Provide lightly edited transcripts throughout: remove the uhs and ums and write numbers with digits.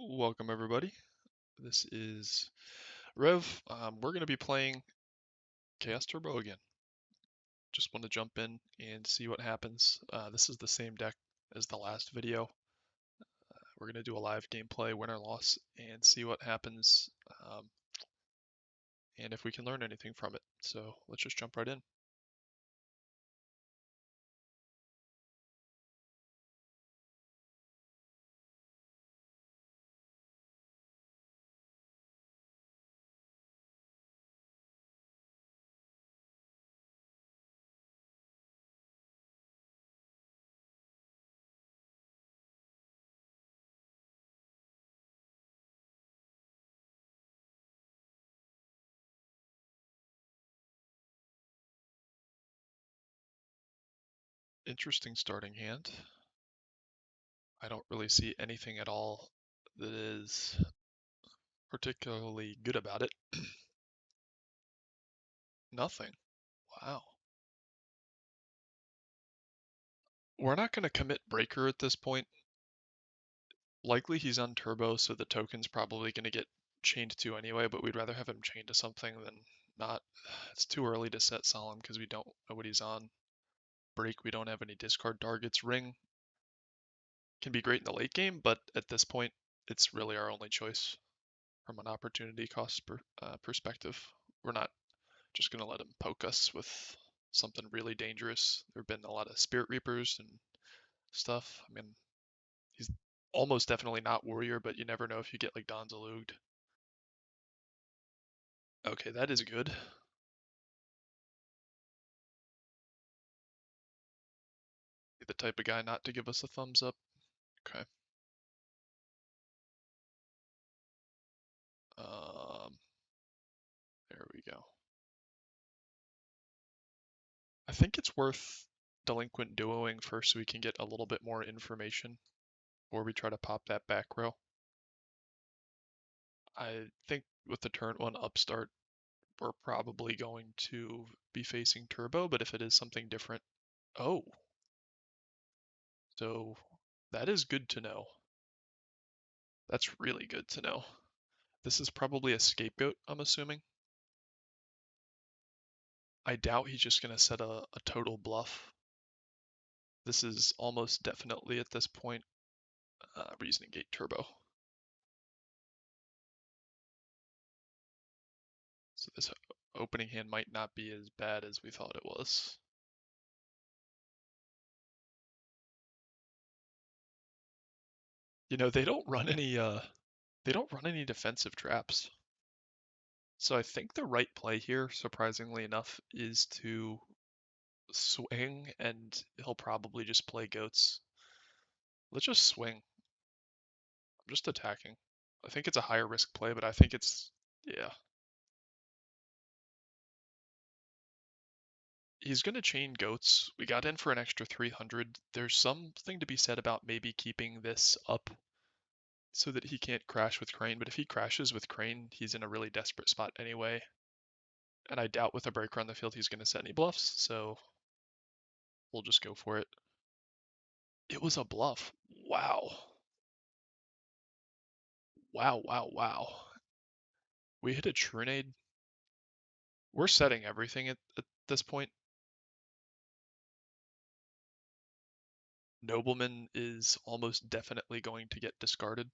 Welcome everybody. This is Rev. We're going to be playing Chaos Turbo again. Just want to jump in and see what happens. This is the same deck as the last video. We're going to do a live gameplay, win or loss, and see what happens, and if we can learn anything from it. So let's just jump right in. Interesting starting hand. I don't really see anything at all that is particularly good about it. Nothing. Wow. We're not going to commit breaker at this point. Likely he's on turbo, so the token's probably going to get chained to anyway, but we'd rather have him chained to something than not. It's too early to set solemn because we don't know what he's on. Break, we don't have any discard targets. Ring can be great in the late game, but at this point, it's really our only choice from an opportunity cost perspective. We're not just going to let him poke us with something really dangerous. There have been a lot of Spirit Reapers and stuff. I mean, he's almost definitely not Warrior, but you never know if you get like Donzaluged. Okay, that is good. The type of guy not to give us a thumbs up. Okay. Um, there we go. I think it's worth delinquent duoing first so we can get a little bit more information before we try to pop that back row. I think with the turn one upstart, we're probably going to be facing turbo, but if it is something different, oh, so that is good to know. That's really good to know. This is probably a scapegoat, I'm assuming. I doubt he's just going to set a total bluff. This is almost definitely at this point Reasoning Gate Turbo. So this opening hand might not be as bad as we thought it was. You know, they don't run any defensive traps. So I think the right play here, surprisingly enough, is to swing, and he'll probably just play goats. Let's just swing. I'm just attacking. I think it's a higher risk play, but I think it's, yeah. He's going to chain goats. We got in for an extra 300. There's something to be said about maybe keeping this up so that he can't crash with Crane, but if he crashes with Crane, he's in a really desperate spot anyway. And I doubt with a breaker on the field he's going to set any bluffs, so we'll just go for it. It was a bluff. Wow. Wow, wow, wow. We hit a Trunade. We're setting everything at this point. Nobleman is almost definitely going to get discarded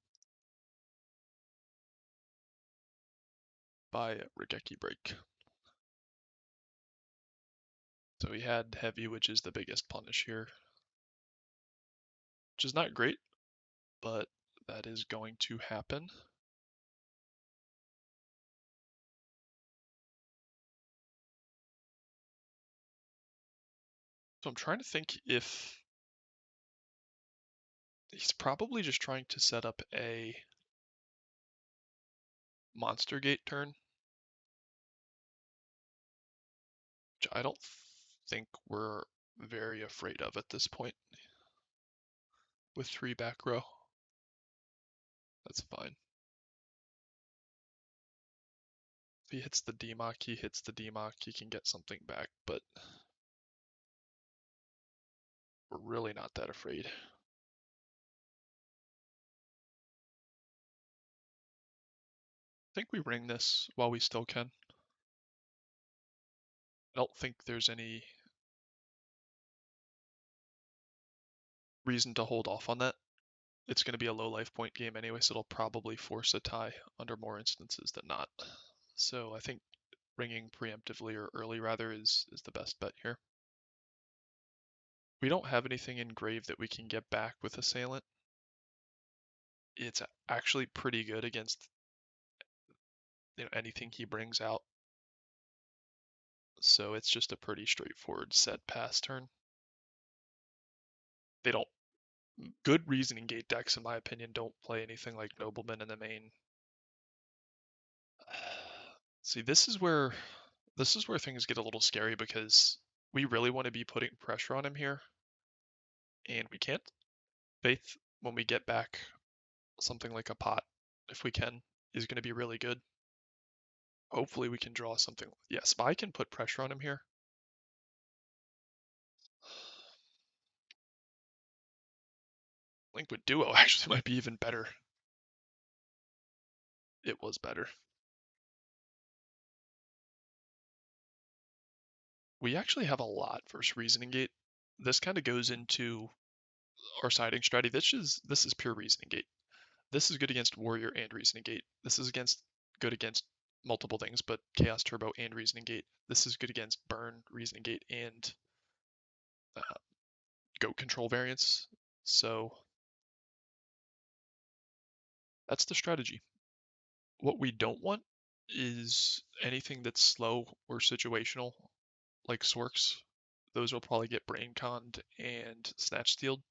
by Regeki Break. So he had Heavy, which is the biggest punish here. Which is not great, but that is going to happen. So I'm trying to think if he's probably just trying to set up a Monster Gate turn, which I don't think we're very afraid of at this point. With 3 back row, that's fine. If he hits the DMOC, he hits the DMOC, he can get something back, but we're really not that afraid. think we ring this while we still can. I don't think there's any reason to hold off on that. It's going to be a low life point game anyway, so it'll probably force a tie under more instances than not. So I think ringing preemptively or early rather is the best bet here. We don't have anything in grave that we can get back with Assailant. It's actually pretty good against anything he brings out. So it's just a pretty straightforward set pass turn. They don't good reasoning gate decks, in my opinion, don't play anything like Nobleman in the main. See, this is where things get a little scary because we really want to be putting pressure on him here, and we can't. Faith, when we get back something like a pot, if we can, is going to be really good. Hopefully we can draw something. Yeah, Spy can put pressure on him here. Liquid Duo actually might be even better. It was better. We actually have a lot versus Reasoning Gate. This kind of goes into our siding strategy. This is pure Reasoning Gate. This is good against Warrior and Reasoning Gate. This is good against multiple things, but Chaos Turbo and Reasoning Gate. This is good against Burn, Reasoning Gate, and uh, Goat Control variants. So that's the strategy. What we don't want is anything that's slow or situational, like Sworks. Those will probably get Brain Conned and Snatch Stealed.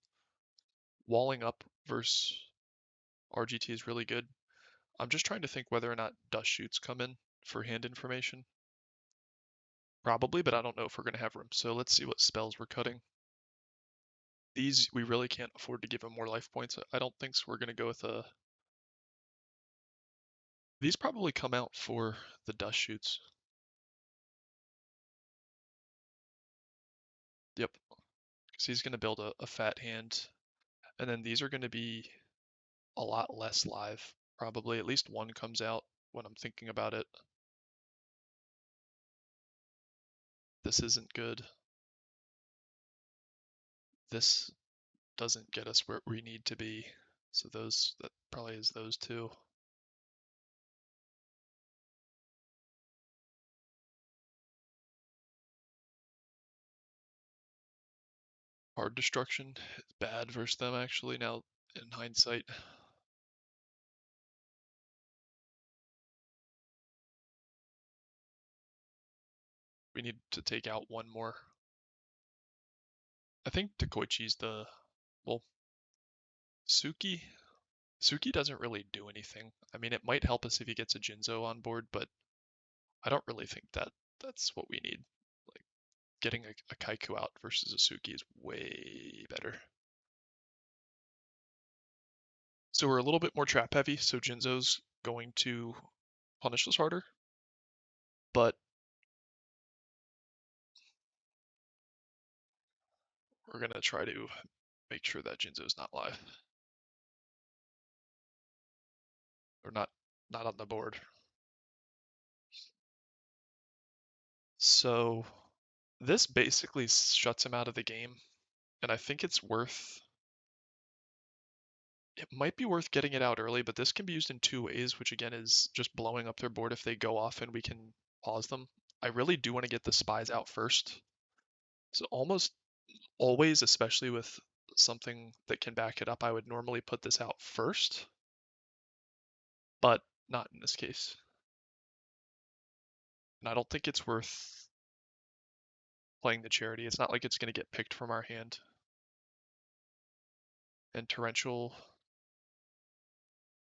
Walling up versus RGT is really good. I'm just trying to think whether or not Dust Shoots come in for hand information. Probably, but I don't know if we're going to have room. So let's see what spells we're cutting. These, we really can't afford to give him more life points. I don't think so. We're going to go with a... These probably come out for the Dust Shoots. Yep. Because he's going to build a fat hand. And then these are going to be a lot less live. Probably at least one comes out when I'm thinking about it. This isn't good. This doesn't get us where we need to be. So that probably is those two. Hard Destruction is bad versus them actually now in hindsight. We need to take out one more. I think Takoichi's well, Suki. Suki doesn't really do anything. I mean, it might help us if he gets a Jinzo on board, but I don't really think that's what we need. Like getting a Kaiku out versus a Suki is way better. So we're a little bit more trap heavy, so Jinzo's going to punish us harder, but we're gonna try to make sure that Jinzo's not live. Or not on the board. So this basically shuts him out of the game, and I think it might be worth getting it out early, but this can be used in two ways, which again is just blowing up their board if they go off and we can pause them. I really do want to get the spies out first. So almost always, especially with something that can back it up, I would normally put this out first, but not in this case. And I don't think it's worth playing the charity. It's not like it's going to get picked from our hand. And Torrential,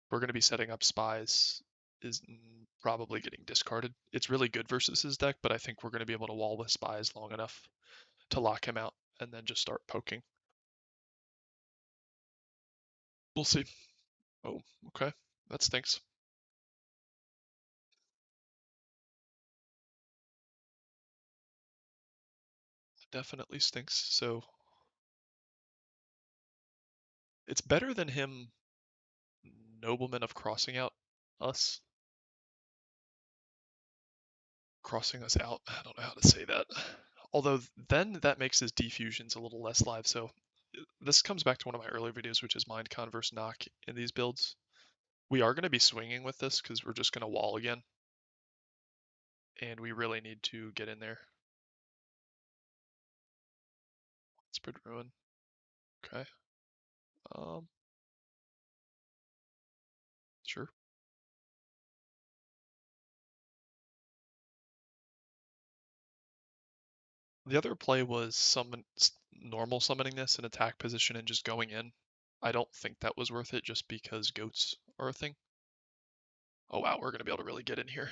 we're going to be setting up spies, is probably getting discarded. It's really good versus his deck, but I think we're going to be able to wall with spies long enough to lock him out and then just start poking. We'll see. Oh, okay. That stinks. Definitely stinks. So it's better than him Nobleman of crossing out us. crossing us out. I don't know how to say that. Although then that makes his defusions a little less live. So this comes back to one of my earlier videos, which is mind con versus knock in these builds. We are going to be swinging with this because we're just going to wall again. And we really need to get in there. Spread ruin. Okay. Sure. The other play was normal summoning this in attack position and just going in. I don't think that was worth it just because goats are a thing. Oh wow, we're going to be able to really get in here.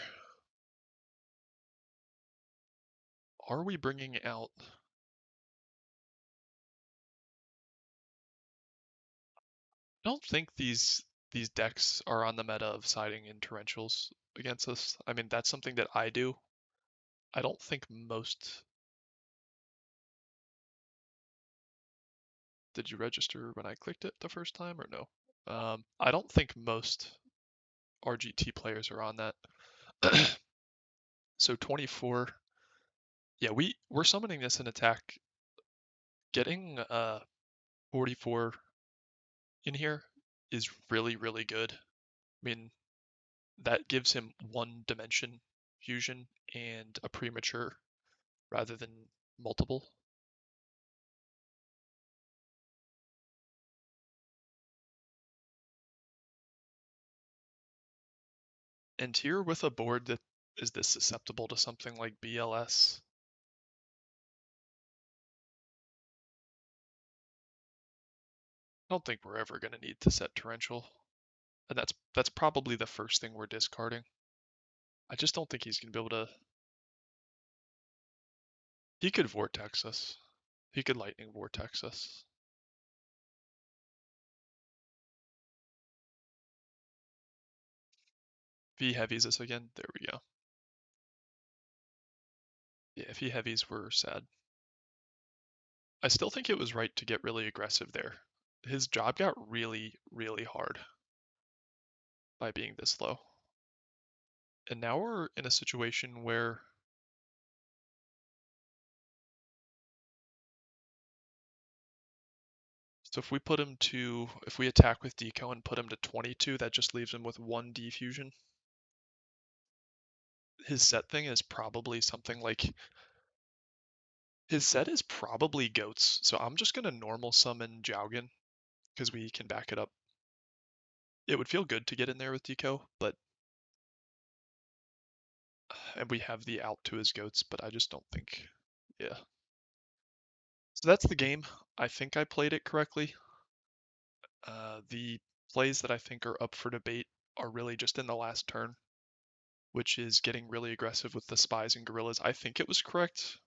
Are we bringing out... I don't think these decks are on the meta of siding in torrentials against us. I mean, that's something that I do. I don't think most... Did you register when I clicked it the first time or no? I don't think most RGT players are on that. So 24. Yeah, we're summoning this in attack. Getting 44 in here is really, really good. I mean, that gives him one dimension fusion and a premature rather than multiple. And here with a board that is this susceptible to something like BLS, I don't think we're ever going to need to set torrential. And that's probably the first thing we're discarding. I just don't think he's going to be able to... He could vortex us. He could lightning vortex us. If he heavies us again, there we go. Yeah, if he heavies, we're sad. I still think it was right to get really aggressive there. His job got really, really hard by being this low. And now we're in a situation where so if we attack with Deco and put him to 22, that just leaves him with one defusion. His set thing is probably something like, his set is probably goats. So I'm just going to normal summon Jowgen because we can back it up. It would feel good to get in there with Deco, but and we have the out to his goats, but I just don't think, yeah. So that's the game. I think I played it correctly. The plays that I think are up for debate are really just in the last turn, which is getting really aggressive with the spies and gorillas. I think it was correct,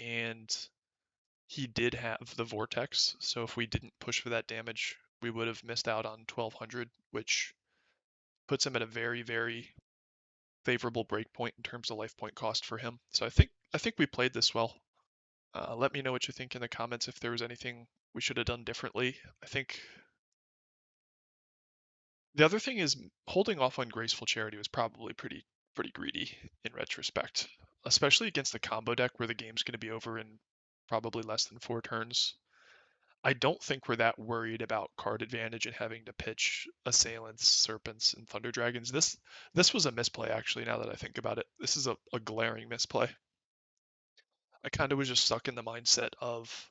and he did have the vortex, so if we didn't push for that damage, we would have missed out on 1200, which puts him at a very, very favorable breakpoint in terms of life point cost for him. So I think we played this well. Let me know what you think in the comments if there was anything we should have done differently. I think the other thing is holding off on Graceful Charity was probably pretty greedy in retrospect, especially against a combo deck where the game's going to be over in probably less than 4 turns. I don't think we're that worried about card advantage and having to pitch Assailants, Serpents, and Thunder Dragons. This was a misplay actually. Now that I think about it, this is a glaring misplay. I kind of was just stuck in the mindset of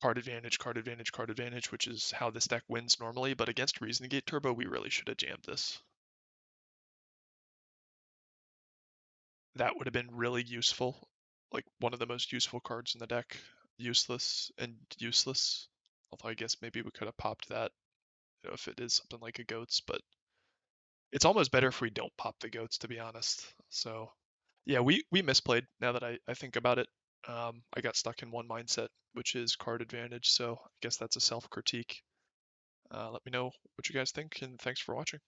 card advantage, card advantage, card advantage, which is how this deck wins normally. But against Reason Gate Turbo, we really should have jammed this. That would have been really useful. Like one of the most useful cards in the deck. Useless and useless. Although I guess maybe we could have popped that, you know, if it is something like a goats, but it's almost better if we don't pop the goats, to be honest. So yeah, we misplayed now that I think about it. I got stuck in one mindset, which is card advantage. So I guess that's a self critique. Let me know what you guys think, and thanks for watching.